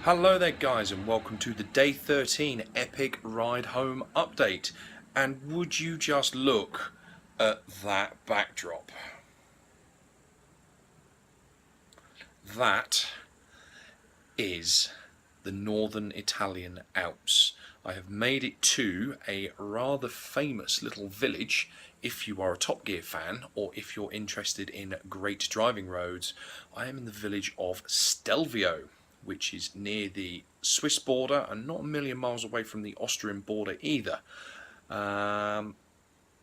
Hello there guys, and welcome to the day 13 epic ride home update. And would you just look at that backdrop? That is the northern Italian Alps. I have made it to a rather famous little village. If you are a Top Gear fan, or if you're interested in great driving roads, I am in the village of Stelvio, which is near the Swiss border and not a million miles away from the Austrian border either.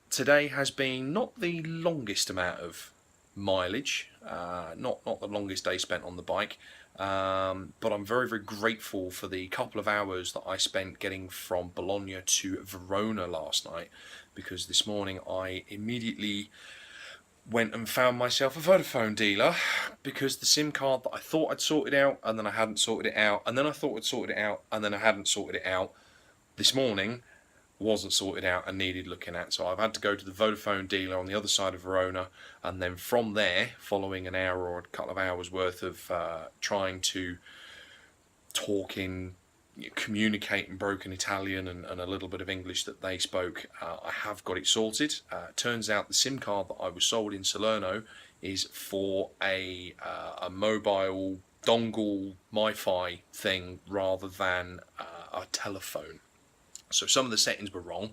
Today has been not the longest amount of mileage, not the longest day spent on the bike, but I'm very grateful for the couple of hours that I spent getting from Bologna to Verona last night, because this morning I immediately went and found myself a Vodafone dealer, because the SIM card that I thought I'd sorted out and then I hadn't sorted it out, and then I thought I'd sorted it out and then I hadn't sorted it out, this morning wasn't sorted out and needed looking at. So I've had to go to the Vodafone dealer on the other side of Verona, and then from there, following an hour or a couple of hours worth of trying to talk in, communicate in broken Italian and a little bit of English that they spoke, I have got it sorted. Turns out the SIM card that I was sold in Salerno is for a mobile dongle MiFi thing rather than a telephone. So some of the settings were wrong,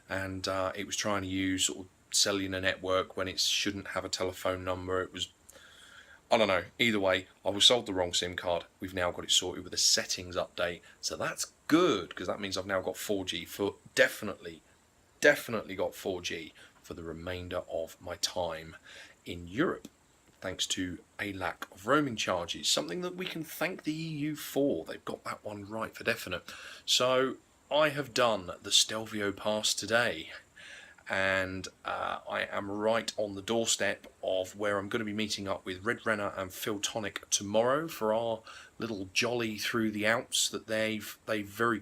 and it was trying to use sort of cellular network when it shouldn't have a telephone number. It was, I don't know, either way, I was sold the wrong SIM card. We've now got it sorted with a settings update, so that's good, because that means I've now got 4G for definitely got 4G for the remainder of my time in Europe, thanks to a lack of roaming charges, something that we can thank the EU for. They've got that one right for definite. So I have done the Stelvio Pass today, and I am right on the doorstep of where I'm going to be meeting up with Renna and Tonic tomorrow for our little jolly through the Alps that they very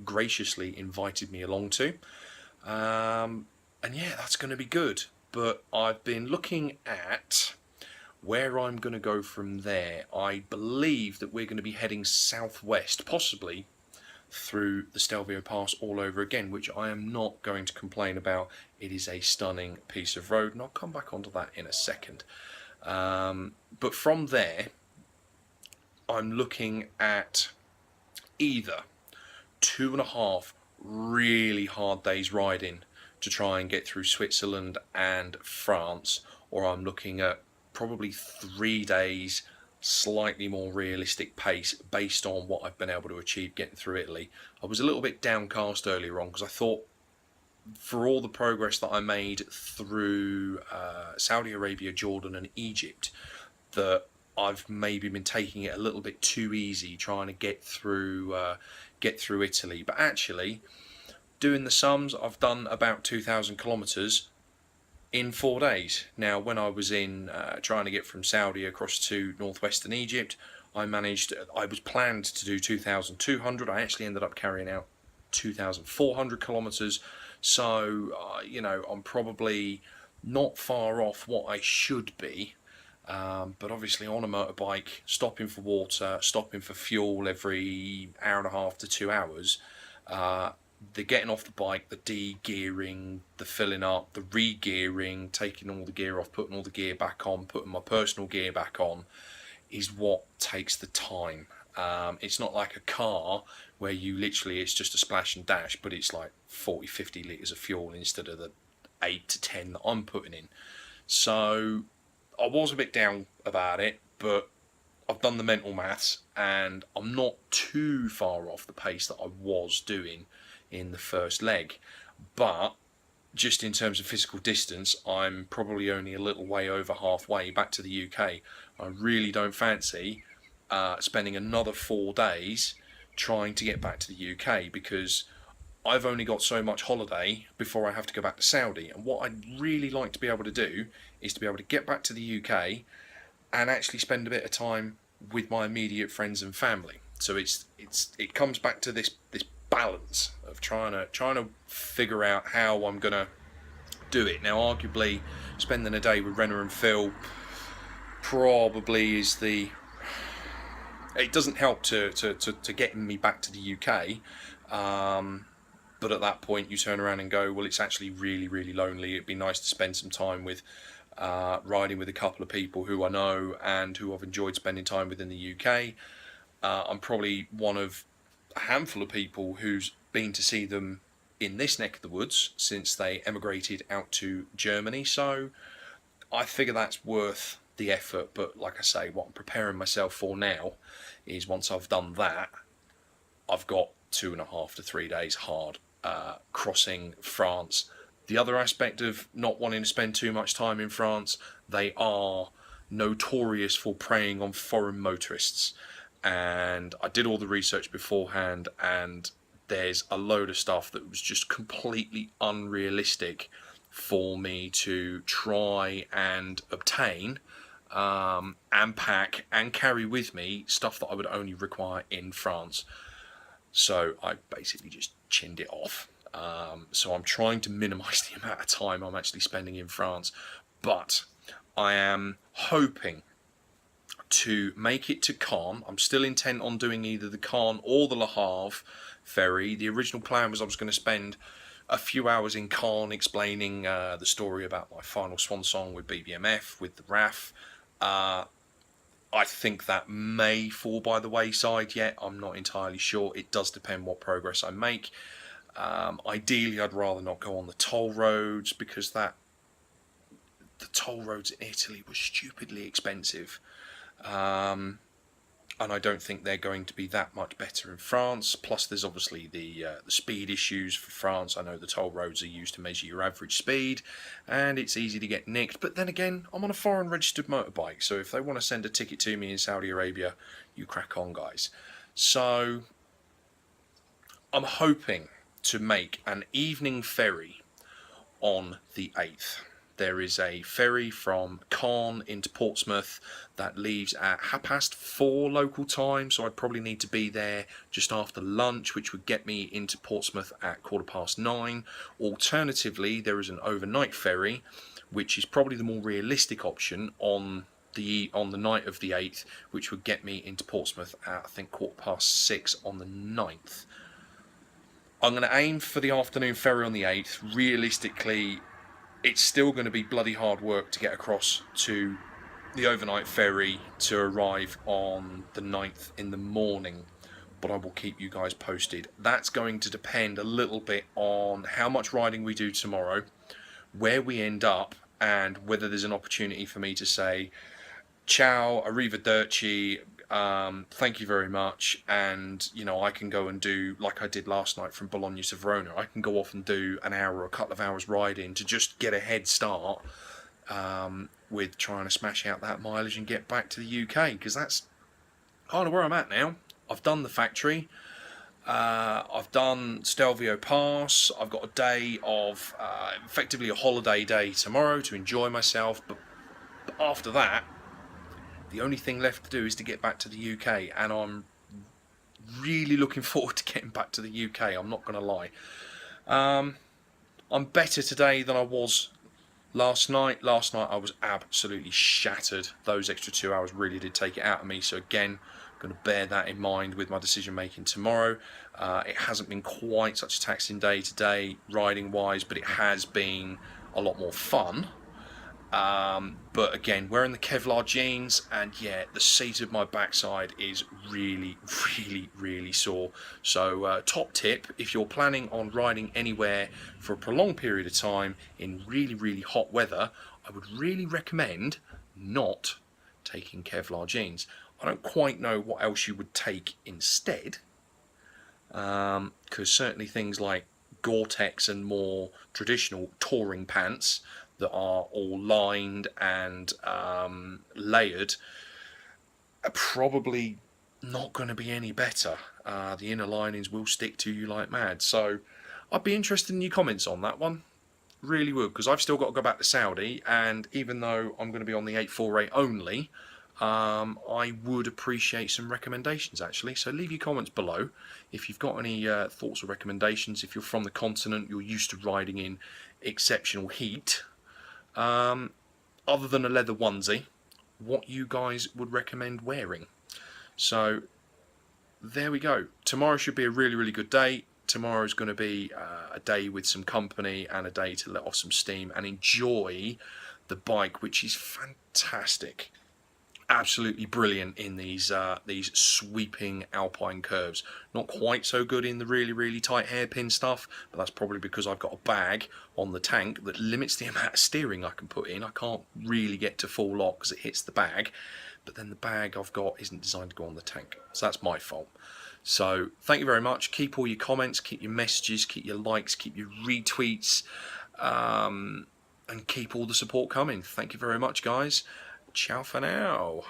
graciously invited me along to. And yeah, that's going to be good. But I've been looking at where I'm going to go from there. I believe that we're going to be heading southwest, possibly through the Stelvio Pass all over again, which I am not going to complain about. It is a stunning piece of road, and I'll come back onto that in a second. But from there, I'm looking at either 2.5 really hard days riding to try and get through Switzerland and France, or I'm looking at probably 3 days slightly more realistic pace based on what I've been able to achieve getting through Italy. I was a little bit downcast earlier on because I thought, for all the progress that I made through Saudi Arabia, Jordan and Egypt, that I've maybe been taking it a little bit too easy trying to get through Italy. But actually, doing the sums, I've done about 2,000 kilometers in 4 days. Now, when I was in trying to get from Saudi across to northwestern Egypt, I was planned to do 2,200. I actually ended up carrying out 2,400 kilometers. So I'm probably not far off what I should be. But obviously on a motorbike, stopping for water, stopping for fuel every hour and a half to 2 hours, the getting off the bike, the de-gearing, the filling up, the re-gearing, taking all the gear off, putting all the gear back on, putting my personal gear back on, is what takes the time. It's not like a car where you literally, it's just a splash and dash, but it's like 40-50 litres of fuel instead of the 8 to 10 that I'm putting in. So I was a bit down about it, but I've done the mental maths and I'm not too far off the pace that I was doing in the first leg. But just in terms of physical distance, I'm probably only a little way over halfway back to the UK. I really don't fancy spending another 4 days trying to get back to the UK, because I've only got so much holiday before I have to go back to Saudi. And what I'd really like to be able to do is to be able to get back to the UK and actually spend a bit of time with my immediate friends and family. So it comes back to this balance of trying to figure out how I'm gonna do it. Now, arguably, spending a day with Renna and Phil probably is the it doesn't help to getting me back to the UK. But at that point, you turn around and go, well, it's actually really, really lonely. It'd be nice to spend some time with riding with a couple of people who I know and who I've enjoyed spending time with in the UK. I'm probably one of a handful of people who's been to see them in this neck of the woods since they emigrated out to Germany. So I figure that's worth the effort. But like I say, what I'm preparing myself for now is once I've done that, I've got 2.5 to 3 days hard crossing France. The other aspect of not wanting to spend too much time in France, they are notorious for preying on foreign motorists. And I did all the research beforehand, and there's a load of stuff that was just completely unrealistic for me to try and obtain and pack and carry with me, stuff that I would only require in France. So I basically just chinned it off. So I'm trying to minimise the amount of time I'm actually spending in France. But I am hoping to make it to Caen. I'm still intent on doing either the Caen or the Le Havre ferry. The original plan was I was going to spend a few hours in Caen explaining the story about my final swan song with BBMF, with the RAF. I think that may fall by the wayside yet. I'm not entirely sure. It does depend what progress I make. Ideally, I'd rather not go on the toll roads because the toll roads in Italy were stupidly expensive. And I don't think they're going to be that much better in France. Plus, there's obviously the speed issues for France. I know the toll roads are used to measure your average speed, and it's easy to get nicked. But then again, I'm on a foreign registered motorbike, so if they want to send a ticket to me in Saudi Arabia, you crack on, guys. So I'm hoping to make an evening ferry on the 8th. There is a ferry from Caen into Portsmouth that leaves at 4:30 local time, so I'd probably need to be there just after lunch, which would get me into Portsmouth at 9:15. Alternatively, there is an overnight ferry, which is probably the more realistic option on the night of the 8th, which would get me into Portsmouth at, I think, 6:15 on the 9th. I'm going to aim for the afternoon ferry on the 8th. Realistically, it's still going to be bloody hard work to get across to the overnight ferry to arrive on the 9th in the morning, but I will keep you guys posted. That's going to depend a little bit on how much riding we do tomorrow, where we end up, and whether there's an opportunity for me to say ciao, arrivederci, thank you very much, and I can go and do like I did last night from Bologna to Verona. I can go off and do an hour or a couple of hours riding to just get a head start with trying to smash out that mileage and get back to the UK, because that's kind of where I'm at now. I've done the factory, I've done Stelvio Pass, I've got a day of effectively a holiday day tomorrow to enjoy myself, but after that the only thing left to do is to get back to the UK, and I'm really looking forward to getting back to the UK, I'm not going to lie. I'm better today than I was last night. Last night I was absolutely shattered. Those extra 2 hours really did take it out of me, so again, I'm going to bear that in mind with my decision making tomorrow. It hasn't been quite such a taxing day today, riding wise, but it has been a lot more fun. But again, wearing the Kevlar jeans, and yeah, the seat of my backside is really, really, really sore. So top tip, if you're planning on riding anywhere for a prolonged period of time in really, really hot weather, I would really recommend not taking Kevlar jeans. I don't quite know what else you would take instead, because certainly things like Gore-Tex and more traditional touring pants that are all lined and layered are probably not going to be any better. The inner linings will stick to you like mad. So I'd be interested in your comments on that one. Really would, because I've still got to go back to Saudi, and even though I'm going to be on the 848 only, I would appreciate some recommendations actually. So leave your comments below if you've got any thoughts or recommendations. If you're from the continent, you're used to riding in exceptional heat, other than a leather onesie, what you guys would recommend wearing. So there we go. Tomorrow should be a really, really good day. Tomorrow's going to be a day with some company and a day to let off some steam and enjoy the bike, which is fantastic. Absolutely brilliant in these sweeping alpine curves. Not quite so good in the really, really tight hairpin stuff, but that's probably because I've got a bag on the tank that limits the amount of steering I can put in. I can't really get to full lock because it hits the bag, but then the bag I've got isn't designed to go on the tank, so that's my fault. So thank you very much. Keep all your comments, keep your messages, keep your likes, keep your retweets, and keep all the support coming. Thank you very much, guys. Ciao for now.